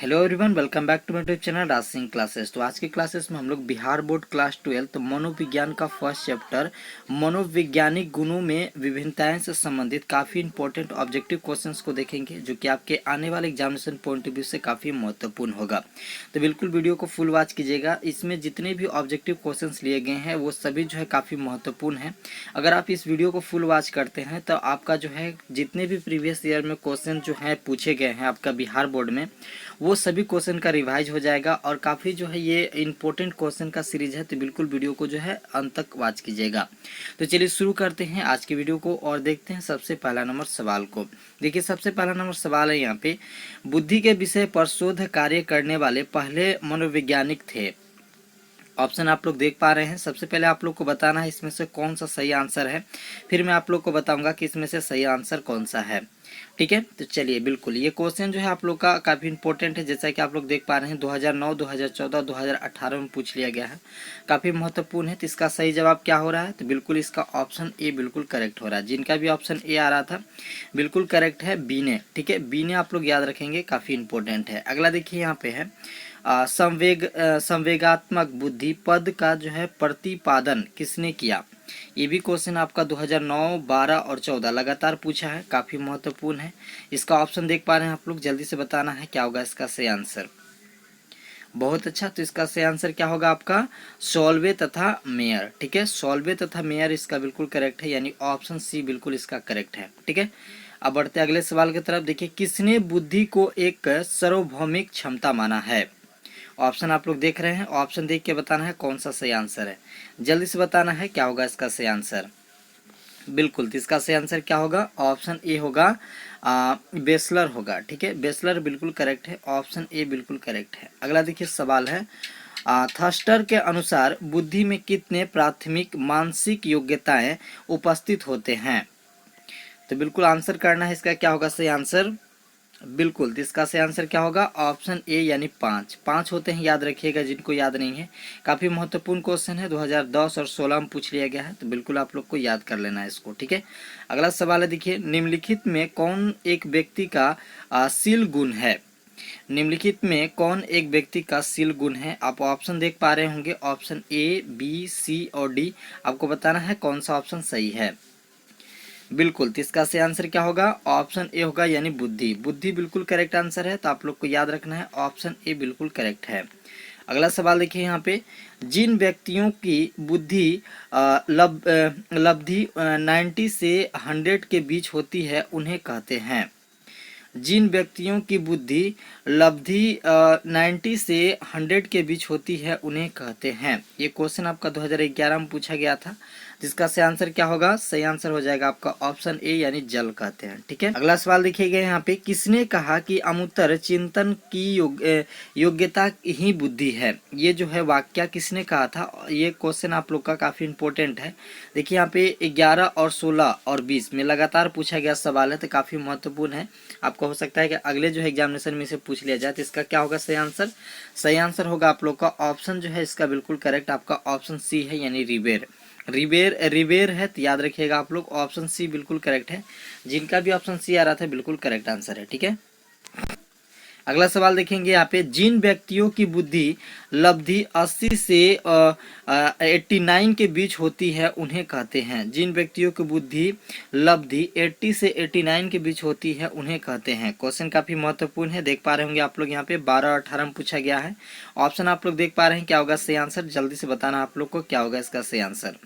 Hello everyone, welcome back to my YouTube channel Raj Singh classes. तो आज के क्लासेस में हम लोग बिहार बोर्ड क्लास 12 मनोविज्ञान का फर्स्ट चैप्टर मनोवैज्ञानिक गुणों में विभिन्नताएं से संबंधित काफ़ी इंपॉर्टेंट ऑब्जेक्टिव क्वेश्चंस को देखेंगे, जो कि आपके आने वाले एग्जामिनेशन पॉइंट ऑफ व्यू से काफ़ी महत्वपूर्ण होगा। तो बिल्कुल वीडियो को फुल वॉच कीजिएगा। इसमें जितने भी ऑब्जेक्टिव क्वेश्चन लिए गए हैं वो सभी जो है काफ़ी महत्वपूर्ण है। अगर आप इस वीडियो को फुल वॉच करते हैं तो आपका जो है जितने भी प्रीवियस ईयर में क्वेश्चन जो है पूछे गए हैं आपका बिहार बोर्ड में, वो सभी क्वेश्चन का रिवाइज हो जाएगा। और काफ़ी जो है ये इंपॉर्टेंट क्वेश्चन का सीरीज है, तो बिल्कुल वीडियो को जो है अंत तक वॉच कीजिएगा। तो चलिए शुरू करते हैं आज की वीडियो को और देखते हैं सबसे पहला नंबर सवाल को। देखिए सबसे पहला नंबर सवाल है यहाँ पे, बुद्धि के विषय पर शोध कार्य करने वाले पहले मनोवैज्ञानिक थे। ऑप्शन आप लोग देख पा रहे हैं। सबसे पहले आप लोग को बताना है इसमें से कौन सा सही आंसर है, फिर मैं आप लोग को बताऊंगा कि इसमें से सही आंसर कौन सा है। ठीक है, तो चलिए बिल्कुल ये क्वेश्चन जो है आप लोग का काफ़ी इंपॉर्टेंट है। जैसा कि आप लोग देख पा रहे हैं 2009, 2014, 2018 में पूछ लिया गया है, काफ़ी महत्वपूर्ण है। तो इसका सही जवाब क्या हो रहा है, तो बिल्कुल इसका ऑप्शन ए बिल्कुल करेक्ट हो रहा है। जिनका भी ऑप्शन ए आ रहा था बिल्कुल करेक्ट है, बी ने। ठीक है, बी ने आप लोग याद रखेंगे, काफ़ी इंपॉर्टेंट है। अगला देखिए यहाँ पे है संवेगात्मक बुद्धि पद का जो है प्रतिपादन किसने किया। ये भी क्वेश्चन आपका 2009, 12 और 14 लगातार पूछा है, काफ़ी महत्वपूर्ण है। इसका ऑप्शन देख पा रहे हैं आप लोग, जल्दी से बताना है क्या होगा इसका सही आंसर। बहुत अच्छा, तो इसका सही आंसर क्या होगा आपका, सोल्वे तथा मेयर। ठीक है, सोल्वे तथा मेयर इसका बिल्कुल करेक्ट है, यानी ऑप्शन सी बिल्कुल इसका करेक्ट है। ठीक है, अब बढ़ते अगले सवाल की तरफ। देखिए किसने बुद्धि को एक सार्वभौमिक क्षमता माना है। ऑप्शन आप लोग देख रहे हैं, ऑप्शन देख के बताना है कौन सा सही आंसर है। जल्दी से बताना है क्या होगा इसका सही आंसर। बिल्कुल, तो इसका सही आंसर क्या होगा, ऑप्शन ए होगा, बेसलर होगा। ठीक है, बेसलर बिल्कुल करेक्ट है, ऑप्शन ए बिल्कुल करेक्ट है। अगला देखिए सवाल है, थर्स्टर के अनुसार बुद्धि में कितने प्राथमिक मानसिक योग्यताएं उपस्थित होते हैं। तो बिल्कुल आंसर करना है इसका क्या होगा सही आंसर। बिल्कुल, तो इसका सही आंसर क्या होगा, ऑप्शन ए यानी 5 होते हैं, याद रखिएगा जिनको याद नहीं है। काफ़ी महत्वपूर्ण क्वेश्चन है, 2010 और 16 में पूछ लिया गया है, तो बिल्कुल आप लोग को याद कर लेना है इसको। ठीक है, अगला सवाल है, देखिए निम्नलिखित में कौन एक व्यक्ति का शील गुण है। निम्नलिखित में कौन एक व्यक्ति का शील गुण है। आप ऑप्शन देख पा रहे होंगे, ऑप्शन ए, बी, सी और डी। आपको बताना है कौन सा ऑप्शन सही है। बिल्कुल, तो इसका सही आंसर क्या होगा, ऑप्शन ए होगा, यानी बुद्धि। बुद्धि बिल्कुल करेक्ट आंसर है, तो आप लोग को याद रखना है ऑप्शन ए बिल्कुल करेक्ट है। अगला सवाल देखिए यहाँ पे, जिन व्यक्तियों की बुद्धि लब्धि 90 से 100 के बीच होती है उन्हें कहते हैं। जिन व्यक्तियों की बुद्धि लब्धि 90 से 100 के बीच होती है उन्हें कहते हैं। ये क्वेश्चन आपका 2011 में पूछा गया था, जिसका सही आंसर क्या होगा, सही आंसर हो जाएगा आपका ऑप्शन ए, यानी जल कहते हैं। ठीक है, अगला सवाल देखिएगा यहाँ पे, किसने कहा कि अमूर्त चिंतन की योग्यता ही बुद्धि है। ये जो है वाक्य किसने कहा था, ये क्वेश्चन आप लोग का काफी इंपॉर्टेंट है। देखिए यहाँ पे 11 और 16 और 20 में लगातार पूछा गया सवाल है, तो काफी महत्वपूर्ण है। आपको हो सकता है कि अगले जो है एग्जामिनेशन में से पूछ लिया जाए, तो इसका क्या होगा सही आंसर। सही आंसर होगा आप लोग का ऑप्शन जो है इसका बिल्कुल करेक्ट, आपका ऑप्शन सी है, यानी रिवेर। रिवेर है, तो याद रखिएगा आप लोग ऑप्शन सी बिल्कुल करेक्ट है। जिनका भी ऑप्शन सी आ रहा था बिल्कुल करेक्ट आंसर है। ठीक है, अगला सवाल देखेंगे यहाँ पे, जिन व्यक्तियों की बुद्धि लब्धि 80 से 89 के बीच होती है उन्हें कहते हैं। जिन व्यक्तियों की बुद्धि लब्धि 80 से 89 के बीच होती है उन्हें कहते हैं। क्वेश्चन काफी महत्वपूर्ण है, देख पा रहे होंगे आप लोग यहाँ पे 12 और 18 में पूछा गया है। ऑप्शन आप लोग देख पा रहे हैं, क्या होगा सही आंसर, जल्दी से बताना आप लोग को क्या होगा इसका सही आंसर।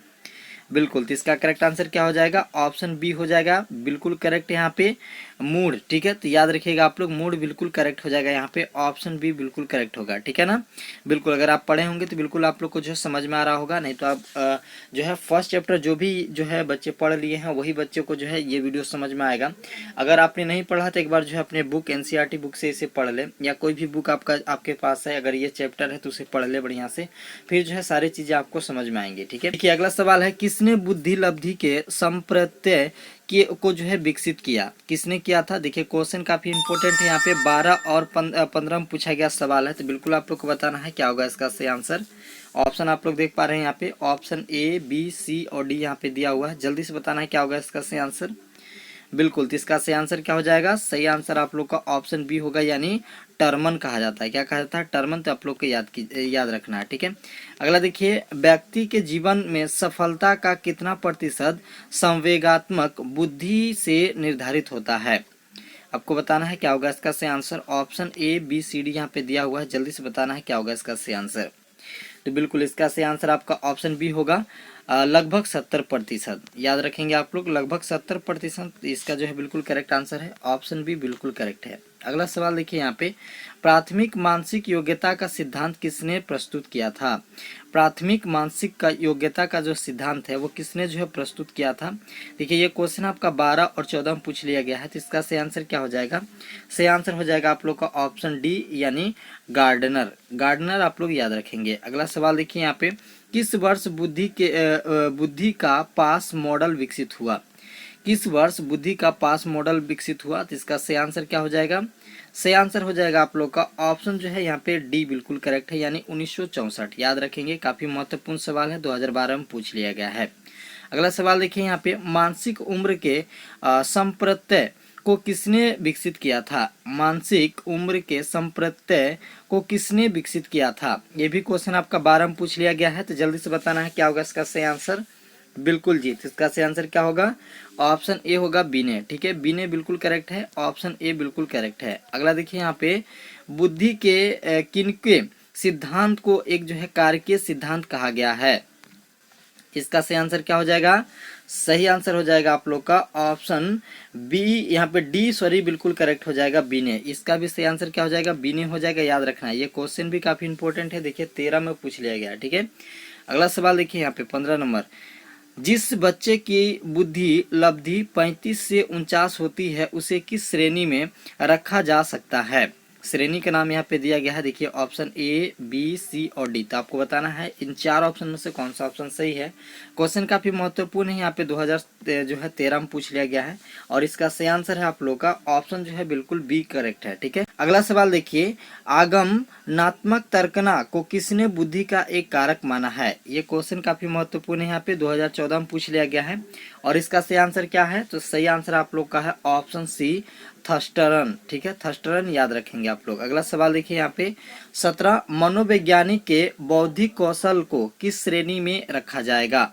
बिल्कुल, तो इसका करेक्ट आंसर क्या हो जाएगा, ऑप्शन बी हो जाएगा, बिल्कुल करेक्ट यहाँ पे मूड। ठीक है, तो याद रखिएगा आप लोग, मूड बिल्कुल करेक्ट हो जाएगा यहाँ पे, ऑप्शन बी बिल्कुल करेक्ट होगा। ठीक है ना, बिल्कुल अगर आप पढ़े होंगे तो बिल्कुल आप लोग को जो समझ में आ रहा होगा, नहीं तो आप जो है फर्स्ट चैप्टर जो भी जो है बच्चे पढ़ लिए हैं वही बच्चे को जो है ये वीडियो समझ में आएगा। अगर आपने नहीं पढ़ा तो एक बार जो है अपने बुक एनसीईआरटी बुक से इसे पढ़ ले, या कोई भी बुक आपके पास है, अगर ये चैप्टर है तो उसे पढ़ ले बढ़िया से, फिर जो है सारी चीजें आपको समझ में आएंगी। ठीक है, देखिए अगला सवाल है, किसने बुद्धि लब्धि के संप्रत्यय को जो है विकसित किया। किसने किया था, देखिए क्वेश्चन काफी इंपॉर्टेंट है, यहाँ पे 12 और 15 में पूछा गया सवाल है, तो बिल्कुल आप लोग को बताना है क्या होगा इसका सही आंसर। ऑप्शन आप लोग देख पा रहे हैं यहाँ पे, ऑप्शन ए, बी, सी और डी यहाँ पे दिया हुआ है, जल्दी से बताना है क्या होगा इसका सही आंसर। बिल्कुल, तो इसका सही आंसर क्या हो जाएगा? सही आंसर आप लोग का ऑप्शन बी होगा, यानी टर्मन कहा जाता है। क्या कहा जाता है? टर्मन। तो आप लोग को याद रखना है, ठीक है। अगला देखिए, व्यक्ति के जीवन में सफलता का कितना प्रतिशत संवेगात्मक बुद्धि से निर्धारित होता है? आपको बताना है क्या होगा इसका सही answer. Option A B C D यहाँ पे दिया हुआ है, जल्दी से बताना है क्या होगा इसका सही आंसर। तो बिल्कुल इसका सही आंसर आपका ऑप्शन बी होगा, लगभग 70%। याद रखेंगे आप लोग, लगभग 70% इसका जो है बिल्कुल करेक्ट आंसर है। ऑप्शन बी बिल्कुल करेक्ट है। अगला सवाल देखिए यहाँ पे, प्राथमिक मानसिक योग्यता का सिद्धांत किसने प्रस्तुत किया था? प्राथमिक मानसिक का योग्यता का जो सिद्धांत है वो किसने जो है प्रस्तुत किया था? देखिए ये क्वेश्चन आपका 12 और 14 में पूछ लिया गया है, तो इसका सही आंसर क्या हो जाएगा? सही आंसर हो जाएगा आप लोग का ऑप्शन डी, यानी गार्डनर। गार्डनर आप लोग याद रखेंगे। अगला सवाल देखिए यहाँ पे, किस वर्ष बुद्धि का पास मॉडल विकसित हुआ? किस वर्ष बुद्धि का पास मॉडल विकसित हुआ? तो इसका सही आंसर क्या हो जाएगा? सही आंसर हो जाएगा आप लोग का ऑप्शन जो है यहाँ पे डी बिल्कुल करेक्ट है, यानी 1964। याद रखेंगे, काफी महत्वपूर्ण सवाल है, 2012 में पूछ लिया गया है। अगला सवाल देखिए यहाँ पे, मानसिक उम्र के संप्रत्यय को किसने विकसित किया था? मानसिक उम्र के संप्रत्यय को किसने विकसित किया था? ये भी क्वेश्चन आपका 12 में पूछ लिया गया है, तो जल्दी से बताना है क्या होगा इसका सही आंसर। बिल्कुल जी, तो इसका सही आंसर क्या होगा? ऑप्शन ए होगा, बीने। ठीक है, बीने बिल्कुल करेक्ट है, ऑप्शन ए बिल्कुल करेक्ट है। अगला देखिए यहाँ पे, बुद्धि के किनके सिद्धांत को एक जो है कारकीय सिद्धांत कहा गया है? इसका सही आंसर क्या हो जाएगा? सही आंसर हो जाएगा आप लोग का ऑप्शन बी, यहाँ पे डी सॉरी बिल्कुल करेक्ट हो जाएगा, बीने। इसका भी सही आंसर क्या हो जाएगा? बीने हो जाएगा। याद रखना है, ये क्वेश्चन भी काफी इंपॉर्टेंट है, देखिए 13 में पूछ लिया गया है, ठीक है। अगला सवाल देखिए यहाँ पे 15 नंबर, जिस बच्चे की बुद्धि लब्धि 35 से 49 होती है उसे किस श्रेणी में रखा जा सकता है? श्रेणी का नाम यहाँ पे दिया गया है, देखिए ऑप्शन ए बी सी और डी। तो आपको बताना है इन चार ऑप्शन में से कौन सा ऑप्शन सही है। क्वेश्चन काफी महत्वपूर्ण है, यहाँ पे 2013 में पूछ लिया गया है, और इसका सही आंसर है आप लोग का ऑप्शन जो है बिल्कुल बी करेक्ट है, ठीक है। अगला सवाल देखिए, आगमनात्मक तर्कना को किसने बुद्धि का एक कारक माना है? ये क्वेश्चन काफी महत्वपूर्ण है, यहाँ पे 2014 में पूछ लिया गया है, और इसका सही आंसर क्या है? तो सही आंसर आप लोग का है ऑप्शन सी, थर्स्टरन। ठीक है, थर्स्टरन याद रखेंगे आप लोग। अगला सवाल देखिए यहाँ पे, 17 मनोवैज्ञानिक के बौद्धिक कौशल को किस श्रेणी में रखा जाएगा?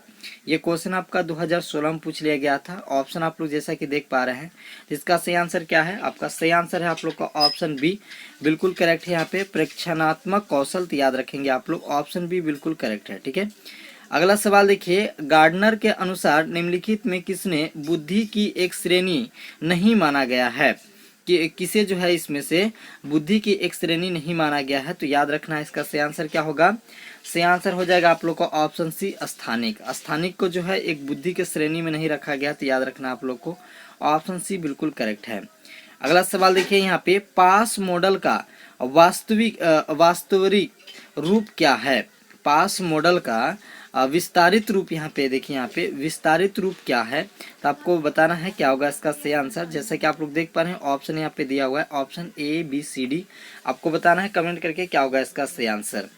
ये क्वेश्चन आपका 2016 में पूछ लिया गया था। ऑप्शन आप लोग जैसा कि देख पा रहे हैं, इसका सही आंसर क्या है? आपका सही आंसर है आप लोग का ऑप्शन बी, बिल्कुल करेक्ट है। यहाँ पे प्रेक्षणात्मक कौशल, तो याद रखेंगे आप लोग ऑप्शन बी बिल्कुल करेक्ट है, ठीक है। अगला सवाल देखिए, गार्डनर के अनुसार निम्नलिखित में किसने बुद्धि की एक श्रेणी नहीं माना गया है? कि किसे जो है इसमें से बुद्धि की एक श्रेणी नहीं माना गया है? तो याद रखना है इसका सही आंसर क्या होगा? सही आंसर हो जाएगा आप लोग को ऑप्शन सी, स्थानिक। स्थानिक को जो है एक बुद्धि के श्रेणी में नहीं रखा गया, तो याद रखना आप लोग को ऑप्शन सी बिल्कुल करेक्ट है। अगला सवाल देखिए यहाँ पे, पास मॉडल का वास्तविक रूप क्या है? पास मॉडल का विस्तारित रूप यहाँ पे देखिए, यहाँ पे विस्तारित रूप क्या है? तो आपको बताना है क्या होगा इसका सही आंसर। जैसा कि आप लोग देख पा रहे हैं, ऑप्शन यहाँ पे दिया हुआ है, option A B C D. आपको बताना है कमेंट करके क्या होगा इसका सही आंसर।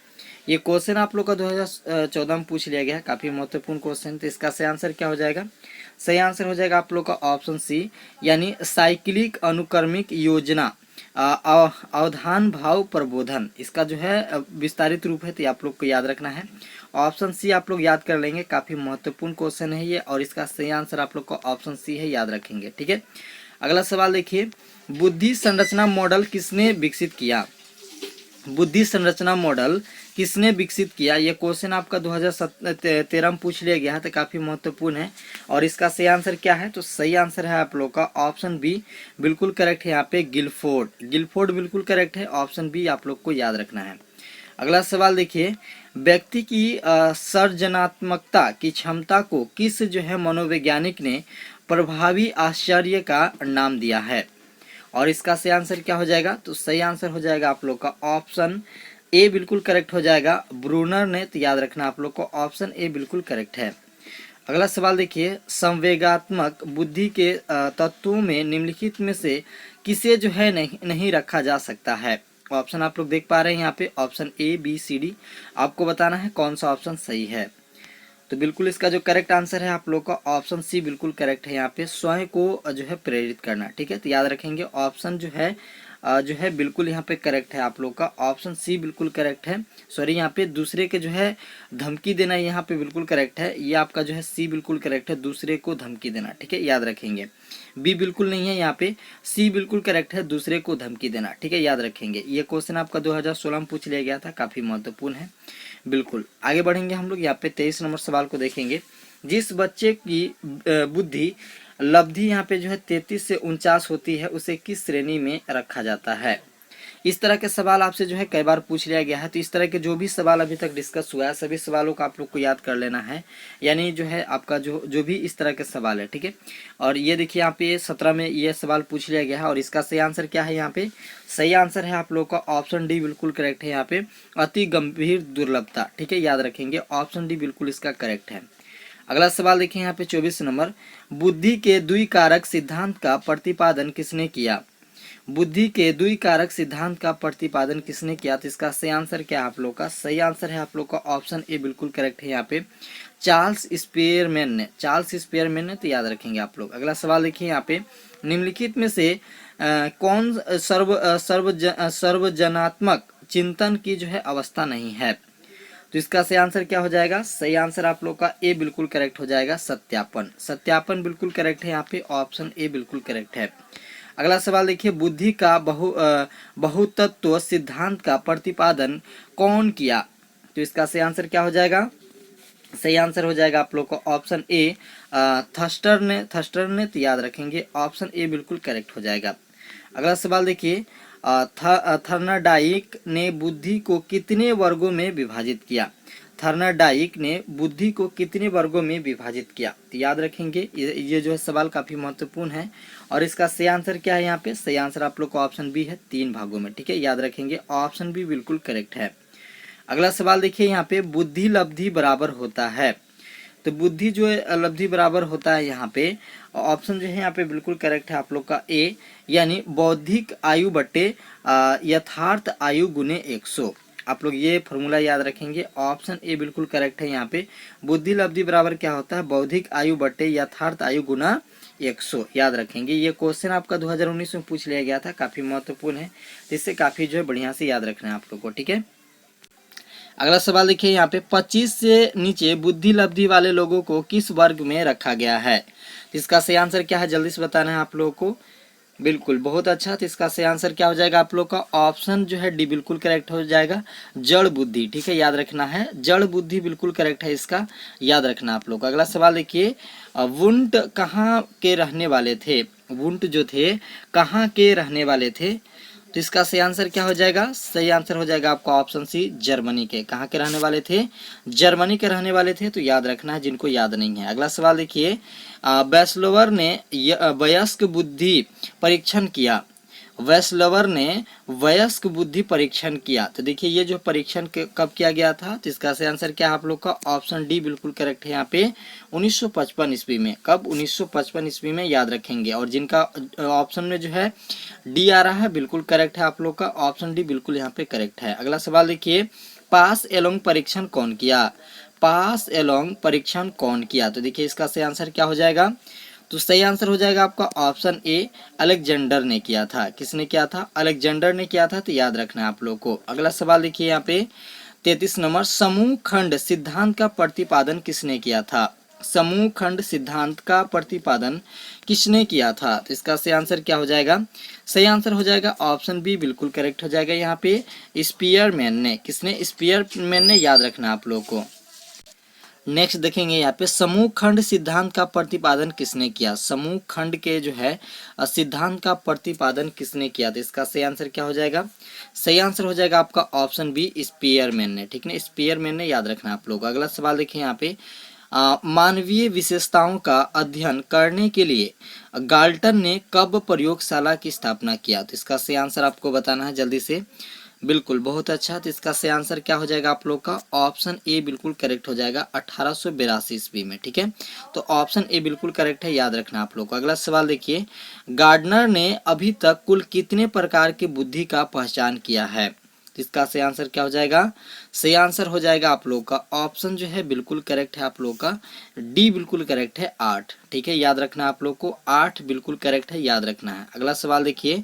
ये क्वेश्चन आप लोग का 2014 में पूछ लिया गया है, काफी महत्वपूर्ण क्वेश्चन। तो इसका सही आंसर क्या हो जाएगा? सही आंसर हो जाएगा आप लोग का ऑप्शन सी, यानी साइक्लिक अनुक्रमिक योजना अवधान भाव प्रबोधन। इसका जो है विस्तारित रूप है, तो आप लोग को याद रखना है ऑप्शन सी। आप लोग याद कर लेंगे, काफी महत्वपूर्ण क्वेश्चन है ये, और इसका सही आंसर आप लोग का ऑप्शन सी है, याद रखेंगे, ठीक है। अगला सवाल देखिए, बुद्धि संरचना मॉडल किसने विकसित किया? बुद्धि संरचना मॉडल किसने विकसित किया? ये क्वेश्चन आपका 2013 में पूछ लिया गया है, तो काफी महत्वपूर्ण है, और इसका सही आंसर क्या है? तो सही आंसर है आप लोग का ऑप्शन बी, बिल्कुल करेक्ट है। यहाँ पे गिलफोर्ड, गिलफोर्ड बिल्कुल करेक्ट है, ऑप्शन बी आप लोग को याद रखना है। अगला सवाल देखिए, व्यक्ति की सर्जनात्मकता की क्षमता को किस जो है मनोवैज्ञानिक ने प्रभावी आश्चर्य का नाम दिया है? और इसका सही आंसर क्या हो जाएगा? तो सही आंसर हो जाएगा आप लोग का ऑप्शन ए, बिल्कुल करेक्ट हो जाएगा, ब्रूनर ने। तो याद रखना आप लोग को ऑप्शन ए बिल्कुल करेक्ट है। अगला सवाल देखिए, संवेगात्मक बुद्धि के तत्वों में निम्नलिखित में से किसे जो है नहीं रखा जा सकता है? ऑप्शन आप लोग देख पा रहे हैं यहाँ पे, option A B C D. आपको बताना है कौन सा ऑप्शन सही है। तो बिल्कुल इसका जो करेक्ट आंसर है आप लोग का ऑप्शन सी बिल्कुल करेक्ट है। यहाँ पे स्वयं को जो है प्रेरित करना, ठीक है। तो याद रखेंगे ऑप्शन जो है बिल्कुल यहाँ पे करेक्ट है आप लोग का, ऑप्शन सी बिल्कुल करेक्ट है। सॉरी, यहाँ पे दूसरे के जो है धमकी देना यहाँ पे बिल्कुल करेक्ट है। ये आपका जो है सी बिल्कुल करेक्ट है, दूसरे को धमकी देना, ठीक है, याद रखेंगे। बी बिल्कुल नहीं है यहाँ पे, सी बिल्कुल करेक्ट है, दूसरे को धमकी देना, ठीक है, याद रखेंगे। ये क्वेश्चन आपका 2016 में पूछ लिया गया था, काफी महत्वपूर्ण है। बिल्कुल आगे बढ़ेंगे हम लोग, यहाँ पे 23 नंबर सवाल को देखेंगे। जिस बच्चे की बुद्धि लब्धि यहाँ पे जो है 33 से 49 होती है, उसे किस श्रेणी में रखा जाता है। इस तरह के सवाल आपसे जो है कई बार पूछ लिया गया है। तो इस तरह के जो भी सवाल अभी तक डिस्कस हुआ है, सभी सवालों को आप लोग को याद कर लेना है, यानी जो है आपका जो भी इस तरह के सवाल है, ठीक है। और ये देखिए यहाँ पे 17 में ये सवाल पूछ लिया गया है, और इसका सही आंसर क्या है। यहाँ पे सही आंसर है आप लोग का ऑप्शन डी बिल्कुल करेक्ट है। यहाँ पे अति गंभीर दुर्लभता, ठीक है, याद रखेंगे ऑप्शन डी बिल्कुल इसका करेक्ट है। अगला सवाल देखिए यहाँ पे 24 नंबर, बुद्धि के द्विकारक सिद्धांत का प्रतिपादन किसने किया। बुद्धि के द्विकारक सिद्धांत का प्रतिपादन किसने किया। तो इसका सही आंसर क्या है आप लोग का। सही आंसर है आप लोग का ऑप्शन ए बिल्कुल करेक्ट है। यहाँ पे चार्ल्स स्पियरमैन ने, तो याद रखेंगे आप लोग। अगला सवाल देखिए यहाँ पे, निम्नलिखित में से कौन सर्वजनात्मक चिंतन की जो है अवस्था नहीं है। तो इसका सही आंसर क्या हो जाएगा। सही आंसर आप लोग का ए बिल्कुल करेक्ट हो जाएगा, सत्यापन बिल्कुल करेक्ट है। यहाँ पे ऑप्शन ए बिल्कुल करेक्ट है। अगला सवाल देखिए, बुद्धि का बहुतत्व सिद्धांत का प्रतिपादन कौन किया। तो इसका सही आंसर क्या हो जाएगा। सही आंसर हो जाएगा आप लोग को ऑप्शन ए थर्स्टर ने, तो याद रखेंगे ऑप्शन ए बिल्कुल करेक्ट हो जाएगा। अगला सवाल देखिए, थर्नडाइक ने बुद्धि को कितने वर्गों में विभाजित किया। थर्नडाइक ने बुद्धि को कितने वर्गों में विभाजित किया। तो याद रखेंगे ये जो है सवाल काफी महत्वपूर्ण है, और इसका सही आंसर क्या है। यहाँ पे सही आंसर आप लोग का ऑप्शन बी है, 3 भागों में, ठीक है, याद रखेंगे ऑप्शन बी बिल्कुल करेक्ट है। अगला सवाल देखिए यहाँ पे, बुद्धि लब्धि बराबर होता है। तो बुद्धि जो है लब्धि बराबर होता है यहाँ पे, ऑप्शन जो है यहाँ पे बिल्कुल करेक्ट है आप लोग का ए, यानी बौद्धिक आयु बटे यथार्थ आयु गुने 100। आप लोग ये फॉर्मूला याद रखेंगे, ऑप्शन ए बिल्कुल करेक्ट है। यहाँ पे बुद्धि लब्धि बराबर क्या होता है, बौद्धिक आयु बटे यथार्थ आयु गुना 100, याद रखेंगे। ये क्वेश्चन आपका 2019 में पूछ लिया गया था, काफी महत्वपूर्ण है, इससे काफी जो है बढ़िया से याद रखना है आप लोग को, ठीक है। अगला सवाल देखिए यहाँ पे, 25 से नीचे बुद्धि लब्धि वाले लोगों को किस वर्ग में रखा गया है। इसका सही आंसर क्या है, जल्दी से बताना है आप लोगों को। बिल्कुल, बहुत अच्छा। तो इसका सही आंसर क्या हो जाएगा आप लोग का, ऑप्शन जो है डी बिल्कुल करेक्ट हो जाएगा, जड़ बुद्धि, ठीक है, याद रखना है, जड़ बुद्धि बिल्कुल करेक्ट है, इसका याद रखना आप लोग। अगला सवाल देखिए, वुंट कहाँ के रहने वाले थे। वुंट जो थे कहाँ के रहने वाले थे। तो इसका सही आंसर क्या हो जाएगा। सही आंसर हो जाएगा आपका ऑप्शन सी, जर्मनी के। कहाँ के रहने वाले थे, जर्मनी के रहने वाले थे, तो याद रखना है जिनको याद नहीं है। अगला सवाल देखिए, वेस्लोवर ने वयस्क बुद्धि परीक्षण किया। वेस्लोवर ने वयस्क बुद्धि परीक्षण किया। तो देखिए ये जो परीक्षण कब किया गया था। तो इसका सही आंसर क्या है आप लोग का, ऑप्शन डी बिल्कुल करेक्ट है। यहाँ पे 1955 ईस्वी में। कब, 1955 ईस्वी में, याद रखेंगे। और जिनका ऑप्शन में जो है डी आ रहा है बिल्कुल करेक्ट है आप लोग का, ऑप्शन डी बिल्कुल यहाँ पे करेक्ट है। अगला सवाल देखिए, पास एलोंग परीक्षण कौन किया। पास एलोंग परीक्षण कौन किया। तो देखिए इसका सही आंसर क्या हो जाएगा। तो सही आंसर हो जाएगा आपका ऑप्शन ए, अलेक्जेंडर ने किया था। किसने किया था, अलेक्जेंडर ने किया था, तो याद रखना है आप लोग को। अगला सवाल देखिए यहाँ पे 33 नंबर, समूह खंड सिद्धांत का प्रतिपादन किसने किया था। समूह खंड सिद्धांत का प्रतिपादन किसने किया था। तो इसका सही आंसर क्या हो जाएगा। सही आंसर हो जाएगा ऑप्शन बी बिल्कुल करेक्ट हो जाएगा। यहाँ पे स्पीयरमैन ने। किसने, स्पीयरमैन ने, याद रखना आप लोग को। नेक्स्ट देखेंगे यहाँ पे, समूह खंड सिद्धांत का प्रतिपादन किसने किया। समूह खंड के जो है सिद्धांत का प्रतिपादन किसने किया। तो इसका सही आंसर क्या हो जाएगा। सही आंसर हो जाएगा आपका ऑप्शन बी, स्पीयरमैन ने, ठीक है, स्पीयरमैन ने, याद रखना आप लोग। अगला सवाल देखिए यहाँ पे, मानवीय विशेषताओं का अध्ययन करने के लिए गाल्टन ने कब प्रयोगशाला की स्थापना किया। तो इसका सही आंसर आपको बताना है जल्दी से। बिल्कुल, बहुत अच्छा। तो इसका सही आंसर क्या हो जाएगा आप लोग का, ऑप्शन ए बिल्कुल करेक्ट हो जाएगा, 1882 ईस्वी में, ठीक है। तो ऑप्शन ए बिल्कुल करेक्ट है, याद रखना आप लोग को। अगला सवाल देखिए, गार्डनर ने अभी तक कुल कितने प्रकार की बुद्धि का पहचान किया है। तो इसका सही आंसर क्या हो जाएगा? सही आंसर हो जाएगा आप लोग का ऑप्शन जो है बिल्कुल करेक्ट है आप लोग का डी बिल्कुल करेक्ट है 8। ठीक है, याद रखना आप लोग को 8 बिल्कुल करेक्ट है, याद रखना है। अगला सवाल देखिए,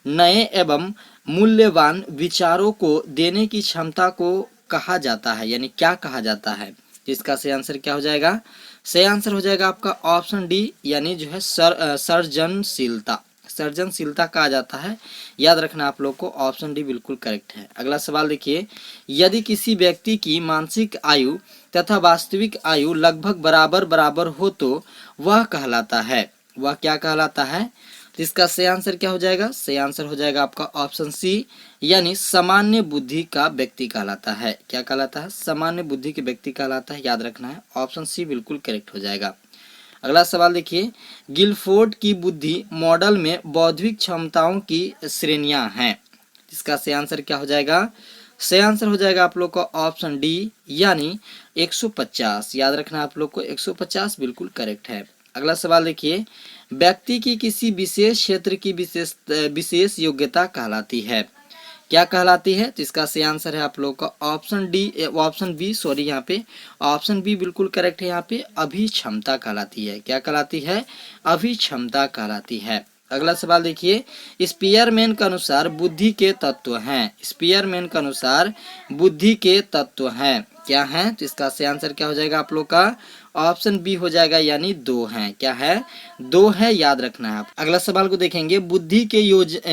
नए एवं मूल्यवान विचारों को देने की क्षमता को कहा जाता है, यानी क्या कहा जाता है? तो इसका सही आंसर क्या हो जाएगा? सही आंसर हो जाएगा आपका ऑप्शन डी, यानी जो है सर्जनशीलता। सर्जनशीलता कहा जाता है, याद रखना आप लोग को ऑप्शन डी बिल्कुल करेक्ट है। अगला सवाल देखिए, यदि किसी व्यक्ति की मानसिक आयु तथा वास्तविक आयु लगभग बराबर बराबर हो तो वह कहलाता है, वह क्या कहलाता है? तो इसका सही आंसर क्या हो जाएगा? सही आंसर हो जाएगा आपका ऑप्शन सी, यानी सामान्य बुद्धि का व्यक्ति कहलाता है। क्या कहलाता है? सामान्य बुद्धि के व्यक्ति कहलाता है, याद रखना है। ऑप्शन सी बिल्कुल करेक्ट हो जाएगा। अगला सवाल देखिए, गिलफोर्ड की बुद्धि मॉडल में बौद्धिक क्षमताओं की श्रेणियां हैं। इसका सही आंसर क्या हो जाएगा? सही आंसर हो जाएगा आप लोग का ऑप्शन डी, यानी 150। याद रखना आप लोग को 150 बिल्कुल करेक्ट है। अगला सवाल देखिए, व्यक्ति की किसी विशेष क्षेत्र की विशेष योग्यता कहलाती है, क्या कहलाती है? तो इसका सही आंसर है आप लोग का ऑप्शन बी, सॉरी यहाँ पे ऑप्शन बी बिल्कुल करेक्ट है। यहाँ पे अभिक्षमता कहलाती है। क्या कहलाती है? अभिक्षमता कहलाती है। अगला सवाल देखिए, स्पीयरमैन के अनुसार बुद्धि के तत्व हैं। स्पीयरमैन के अनुसार बुद्धि के तत्व हैं, क्या हैं? तो इसका सही आंसर क्या हो जाएगा आप लोग का? ऑप्शन बी हो जाएगा, यानी 2 हैं। क्या है? 2 है, याद रखना है आप। अगला सवाल को देखेंगे, बुद्धि के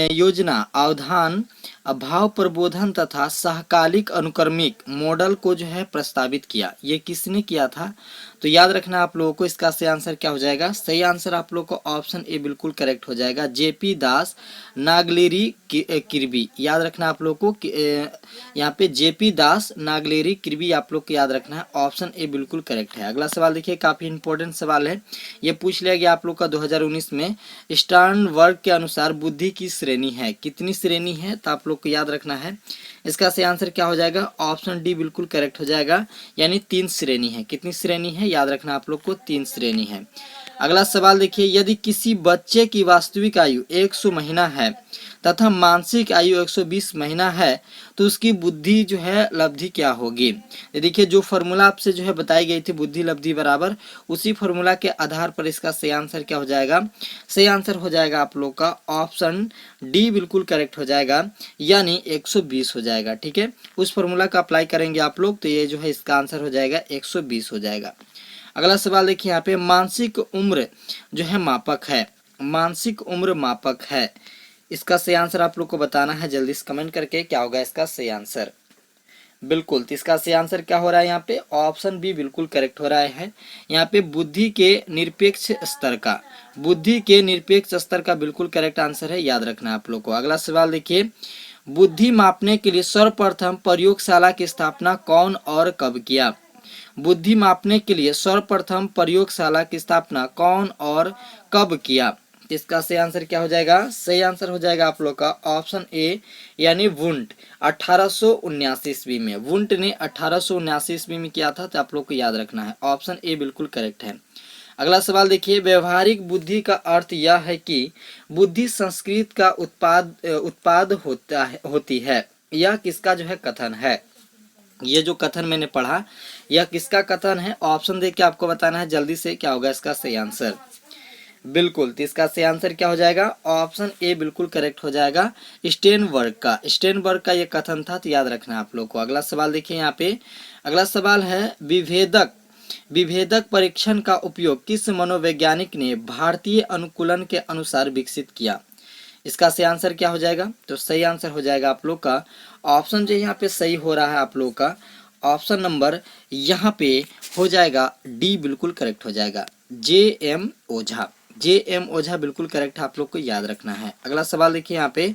योजना, अवधान, भाव प्रबोधन तथा सहकालिक अनुक्रमिक मॉडल को जो है प्रस्तावित किया, ये किसने किया था? तो याद रखना आप लोगों को इसका सही आंसर क्या हो जाएगा? सही आंसर आप लोग को ऑप्शन ए बिल्कुल करेक्ट हो जाएगा, जेपी दास नागलेरी किर्बी। याद रखना आप लोग को यहाँ पे जेपी दास नागलेरी किर्बी आप लोग को याद रखना है। ऑप्शन ए बिल्कुल करेक्ट है। अगला सवाल देखिए, काफी इंपॉर्टेंट सवाल है, ये पूछ लिया गया आप लोग का 2019 में। स्टर्नबर्ग के अनुसार बुद्धि की श्रेणी है, कितनी श्रेणी है? तो आप लोग को याद रखना है। इसका सही आंसर क्या हो जाएगा? ऑप्शन डी बिल्कुल करेक्ट हो जाएगा, यानी 3 श्रेणी है। कितनी श्रेणी है? याद रखना आप लोग को 3 श्रेणी है। अगला सवाल देखिए, यदि किसी बच्चे की वास्तविक आयु 100 महीना है तथा मानसिक आयु 120 महीना है तो उसकी बुद्धि जो है लब्धि क्या होगी? देखिए, जो फॉर्मूला आपसे जो है बताई गई थी बुद्धि लब्धि बराबर, उसी फॉर्मूला के आधार पर इसका सही आंसर क्या हो जाएगा? सही आंसर हो जाएगा आप लोग का ऑप्शन डी बिल्कुल करेक्ट हो जाएगा, यानी 120 हो जाएगा। ठीक है, उस फॉर्मूला का अप्लाई करेंगे आप लोग तो ये जो है इसका आंसर हो जाएगा 120 हो जाएगा। अगला सवाल देखिए, यहाँ पे मानसिक उम्र जो है मापक है, मानसिक उम्र मापक है, इसका सही आंसर आप लोग को बताना है जल्दी से कमेंट करके, क्या होगा इसका सही आंसर? बिल्कुल, तो इसका सही आंसर क्या हो रहा है? यहाँ पे ऑप्शन बी बिल्कुल करेक्ट हो रहा है। यहाँ पे बुद्धि के निरपेक्ष स्तर का, बुद्धि के निरपेक्ष स्तर का बिल्कुल करेक्ट आंसर है, याद रखना आप लोग को। अगला सवाल देखिए, बुद्धि मापने के लिए सर्वप्रथम प्रयोगशाला की स्थापना कौन और कब किया? बुद्धि मापने के लिए सर्वप्रथम प्रयोगशाला की स्थापना कौन और कब किया? इसका सही आंसर क्या हो जाएगा? सही आंसर हो जाएगा आप लोग का ऑप्शन ए, यानी वुंट 1879 ईस्वी में। वुंट ने 1879 ईस्वी में किया था, तो आप लोग को याद रखना है। ऑप्शन ए बिल्कुल करेक्ट है। अगला सवाल देखिए, व्यवहारिक बुद्धि का अर्थ यह है कि बुद्धि संस्कृत का उत्पाद होती है। यह किसका जो है कथन है? ये जो कथन मैंने पढ़ा, यह किसका कथन है? ऑप्शन देख के आपको बताना है जल्दी से, क्या होगा इसका सही आंसर? बिल्कुल, तो इसका सही आंसर क्या हो जाएगा? ऑप्शन ए बिल्कुल करेक्ट हो जाएगा, स्टेनबर्ग का। स्टेनबर्ग का ये कथन था, तो याद रखना आप लोग को। अगला सवाल देखिए, यहाँ पे अगला सवाल है, विभेदक परीक्षण का उपयोग किस मनोवैज्ञानिक ने भारतीय अनुकूलन के अनुसार विकसित किया? इसका सही आंसर क्या हो जाएगा? तो सही आंसर हो जाएगा आप लोग का ऑप्शन जो यहाँ पे सही हो रहा है आप लोग का ऑप्शन नंबर यहाँ पे हो जाएगा डी बिल्कुल करेक्ट हो जाएगा, जे.एम. ओझा। जे.एम. ओझा बिल्कुल करेक्ट है, आप लोग को याद रखना है। अगला सवाल देखिए, यहाँ पे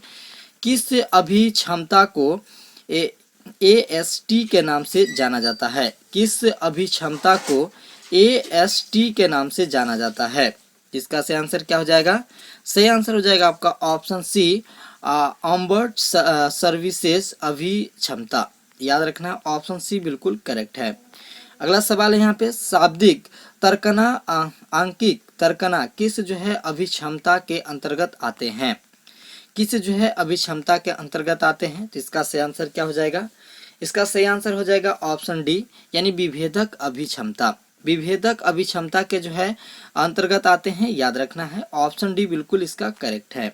किस अभिक्षमता को AST के नाम से जाना जाता है? किस अभिक्षमता को AST के नाम से जाना जाता है? इसका सही आंसर क्या हो जाएगा? सही आंसर हो जाएगा आपका ऑप्शन सी, ऑम्बर्ट सर्विसेज अभिक्षमता। याद रखना, ऑप्शन सी बिल्कुल करेक्ट है। अगला सवाल है यहाँ पे, शाब्दिक तर्कना आंकिक तर्कना किस जो है अभिक्षमता के अंतर्गत आते हैं? किस जो है अभिक्षमता के अंतर्गत आते हैं? तो इसका सही आंसर क्या हो जाएगा? इसका सही आंसर हो जाएगा ऑप्शन डी, यानी विभेदक अभिक्षमता। विभेदक अभिक्षमता के जो है अंतर्गत आते हैं, याद रखना है। ऑप्शन डी बिल्कुल इसका करेक्ट है।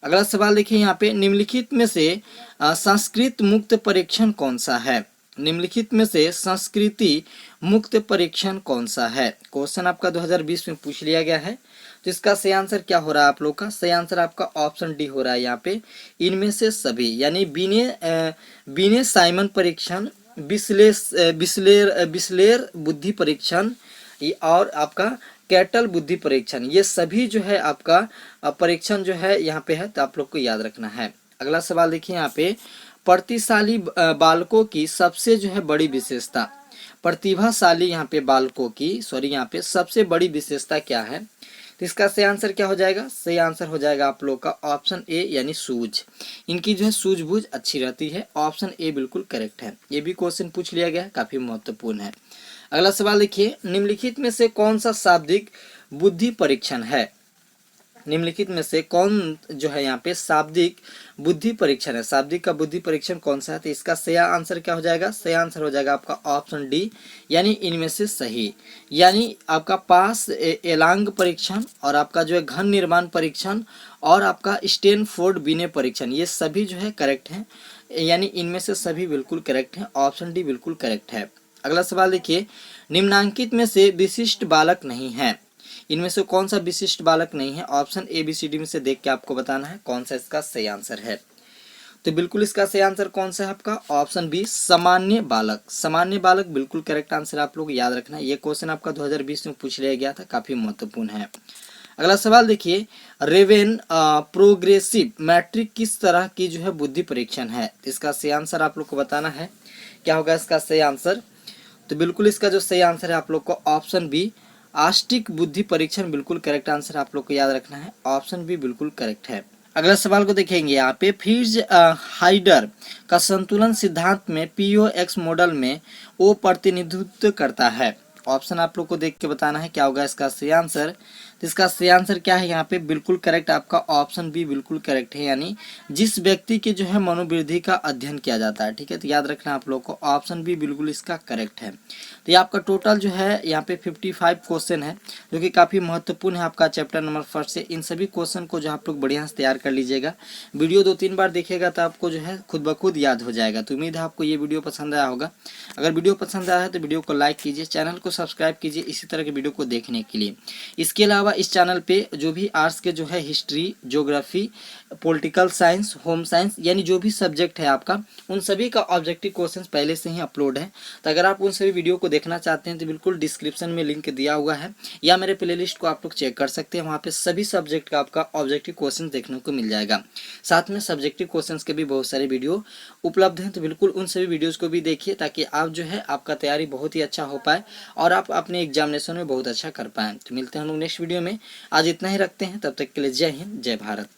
अगला सवाल देखिए यहाँ पे, निम्नलिखित में से संस्कृत मुक्त परीक्षण कौन सा है? निम्नलिखित में से संस्कृति मुक्त परीक्षण कौन सा है? क्वेश्चन आपका 2020 में पूछ लिया गया है। तो इसका सही आंसर क्या हो रहा है आप लोग का? सही आंसर आपका ऑप्शन डी हो रहा है यहाँ पे, इनमें से सभी, यानी बीने साइमन परीक्षण, बिस्लेर बुद्धि परीक्षण और आपका कैटल बुद्धि परीक्षण, ये सभी जो है आपका परीक्षण जो है यहाँ पे है, तो आप लोग को याद रखना है। अगला सवाल देखिए यहाँ पे, प्रतिशाली बालकों की सबसे जो है बड़ी विशेषता, प्रतिभाशाली यहाँ पे बालकों की यहाँ पे सबसे बड़ी विशेषता क्या है? तो इसका सही आंसर क्या हो जाएगा? सही आंसर हो जाएगा आप लोग का ऑप्शन ए, यानी सूझ। इनकी जो है सूझबूझ अच्छी रहती है। ऑप्शन ए बिल्कुल करेक्ट है। ये भी क्वेश्चन पूछ लिया गया है, काफी महत्वपूर्ण है। अगला सवाल देखिए, निम्नलिखित में से कौन सा शाब्दिक बुद्धि परीक्षण है? निम्नलिखित में से कौन जो है यहाँ पे शाब्दिक बुद्धि परीक्षण है? शाब्दिक का बुद्धि परीक्षण कौन सा है? तो इसका सही आंसर क्या हो जाएगा? सही आंसर हो जाएगा आपका ऑप्शन डी, यानी इनमें से सही। यानी आपका पास एलांग परीक्षण और आपका जो है घन निर्माण परीक्षण और आपका स्टैनफोर्ड बिने परीक्षण, ये सभी जो है करेक्ट हैं, यानी इनमें से सभी बिल्कुल करेक्ट हैं। ऑप्शन डी बिल्कुल करेक्ट है। अगला सवाल देखिए, निम्नांकित में से विशिष्ट बालक नहीं है, इनमें से कौन सा विशिष्ट बालक नहीं है? Option A B C D में से देख के आपको बताना है कौन सा इसका सही आंसर है। तो बिल्कुल इसका सही आंसर कौन सा है आपका? ऑप्शन बी, सामान्य बालक। सामान्य बालक बिल्कुल करेक्ट आंसर, आप लोग याद रखना। ये क्वेश्चन आपका 2020 में पूछ लिया गया था, काफी महत्वपूर्ण है। अगला सवाल देखिए, रेवेन प्रोग्रेसिव मैट्रिक किस तरह की जो है बुद्धि परीक्षण है? इसका सही आंसर आप लोग को बताना है। क्या होगा इसका सही आंसर? तो बिल्कुल इसका जो सही आंसर है आप लोग को ऑप्शन बी, आष्टिक बुद्धि परीक्षण बिल्कुल करेक्ट आंसर, आप लोग को याद रखना है। ऑप्शन बी बिल्कुल करेक्ट है। अगला सवाल को देखेंगे यहाँ पे, फिट्ज हाइडर का संतुलन सिद्धांत में POX मॉडल में ओ प्रतिनिधित्व करता है। ऑप्शन आप लोग को देख के बताना है क्या होगा इसका सही आंसर। तो इसका सही आंसर क्या है यहाँ पे? बिल्कुल करेक्ट आपका ऑप्शन बी बिल्कुल करेक्ट है, यानी जिस व्यक्ति की जो है मनोवृद्धि का अध्ययन किया जाता है। ठीक है, तो याद रखना आप लोग को, ऑप्शन बी बिल्कुल इसका करेक्ट है। तो ये आपका टोटल जो है यहाँ पे 55 क्वेश्चन है, जो कि काफी महत्वपूर्ण है आपका चैप्टर नंबर 1 से। इन सभी क्वेश्चन को जो आप लोग बढ़िया से तैयार कर लीजिएगा। वीडियो 2-3 बार देखिएगा तो आपको जो है खुद ब खुद याद हो जाएगा। तो उम्मीद है आपको ये वीडियो पसंद आया होगा। अगर वीडियो पसंद आया है तो वीडियो को लाइक कीजिए, चैनल को सब्सक्राइब कीजिए इसी तरह के वीडियो को देखने के लिए। इसके अलावा इस चैनल पे जो भी आर्ट्स के जो है history, geography, political science, home science, यानी जो भी सब्जेक्ट है आपका, उन सभी का ऑब्जेक्टिव क्वेश्चंस पहले से ही अपलोड है। तो अगर आप उन सभी वीडियो को देखना चाहते हैं तो बिल्कुल डिस्क्रिप्शन में लिंक दिया हुआ है, या मेरे प्लेलिस्ट को आप लोग चेक कर सकते हैं। वहाँ पे सभी सब्जेक्ट का आपका ऑब्जेक्टिव क्वेश्चन देखने को मिल जाएगा। साथ में सब्जेक्टिव क्वेश्चंस के भी बहुत सारे वीडियो उपलब्ध हैं, तो बिल्कुल उन सभी वीडियोज को भी देखिए, ताकि आप जो है आपका तैयारी बहुत ही अच्छा हो पाए और आप अपने एग्जामिनेशन में बहुत अच्छा कर पाएँ। तो मिलते हैं हम लोग नेक्स्ट वीडियो में। आज इतना ही रखते हैं, तब तक के लिए जय हिंद, जय भारत।